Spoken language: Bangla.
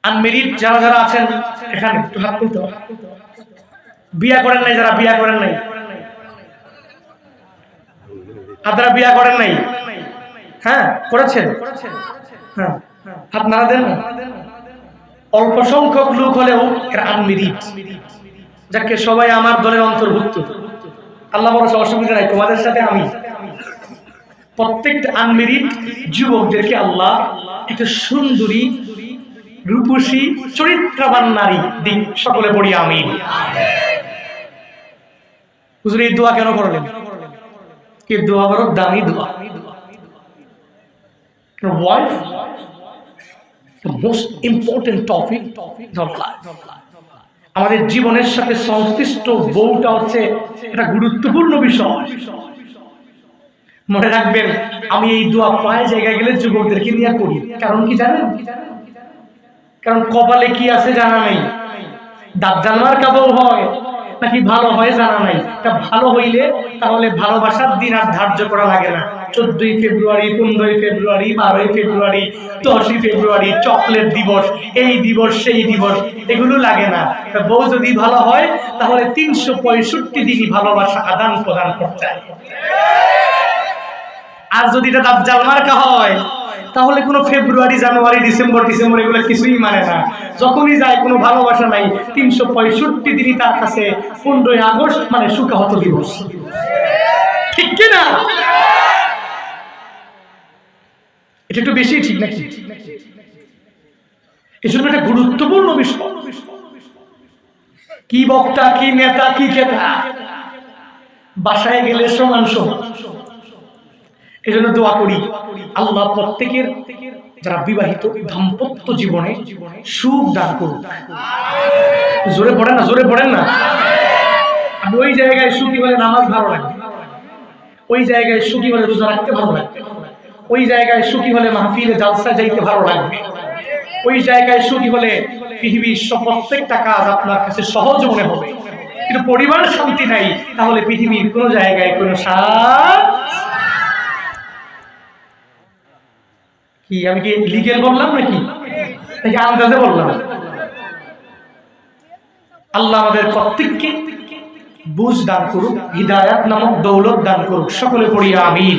আনমেরিড যারা যারা আছেন এখানে একটু হাত তুলতে হবে। বিয়া করেন নাই, যারা বিয়া করেন নাই, আপনারা বিয়া করেন নাই? হ্যাঁ করেছেন, হ্যাঁ হাত নাড়া দেন না। অল্প সংখ্যক লোক হলেও এরা আনমেরিড, যাকে সবাই আমার দলের অন্তর্ভুক্ত। আল্লাহ বড় অসুবিধা নাই, তোমাদের সাথে আমি। প্রত্যেকটা আনমেরিড যুবকদেরকে আল্লাহ একটা সুন্দরী রূপসী চরিত্রবান নারী দিন। সকলে পড়ি আমিন। হুজুর এই দোয়া কেন করলেন? কি দোয়া বড় দামি দোয়া। Wife the most important topic in our life. আমাদের জীবনের সাথে সংশ্লিষ্ট বউটা হচ্ছে একটা গুরুত্বপূর্ণ বিষয়। মনে রাখবেন, আমি এই দোয়া প্রায় জায়গায় গেলে যুবকদেরকে নিয়ে করি। কারণ কি জানেন? কারণ কপালে কি আছে জানা নাই। দাজ্জাল মার্কা বউ হয় নাকি ভালো হয় জানা নাই। তা ভালো হইলে তাহলে ভালোবাসার দিন আর ধার্য করা লাগে না। 14ই ফেব্রুয়ারি, 15ই ফেব্রুয়ারি, 12ই ফেব্রুয়ারি, 10ই ফেব্রুয়ারি, চকলেট দিবস, এই দিবস সেই দিবস, এগুলো লাগে না। বউ যদি ভালো হয় তাহলে 365 দিনই ভালোবাসা আদান প্রদান করতে হয়। আর যদি এটা দাজ্জাল মার্কা হয় তাহলে কোনো ফেব্রুয়ারি, জানুয়ারি, ডিসেম্বর এগুলো কিছুই মানে না। যখনই যায় কোনো ভালোবাসা নাই। 365 দিনই তার কাছে 15ই আগস্ট মানে সুখাহত দিবস। ঠিক কিনা? এটা একটু বেশি ঠিক নাকি? এজন্য একটা গুরুত্বপূর্ণ বিষয়। কি বক্তা, কি নেতা, কি খেতা, বাসায় গেলে সমান সমান। এজন্য দোয়া করি আল্লাহ প্রত্যেকের যারা বিবাহিত দাম্পত্য জীবনে সুখ দান করুন। জোরে পড়েন না, জোরে পড়েন না। আমি ওই জায়গায় সুখী হলে নামাজ ভালো লাগে, ওই জায়গায় সুখী হলে রোজা রাখতে ভালো লাগবে, ওই জায়গায় সুখী হলে মাহফিলে জালসা যাইতে ভালো লাগবে, ওই জায়গায় সুখী হলে পৃথিবীর প্রত্যেকটা কাজ আপনার কাছে সহজ মনে হবে। কিন্তু পরিবার শান্তি নাই, তাহলে পৃথিবীর কোনো জায়গায় কোনো কি আমি কি লিগেল বললাম নাকি আন্দাজে বললাম? আল্লাহ আমাদের প্রত্যেককে বুঝ দান করুক, হিদায়াত নামক দৌলত দান করুক। সকলে পড়ি আমিন।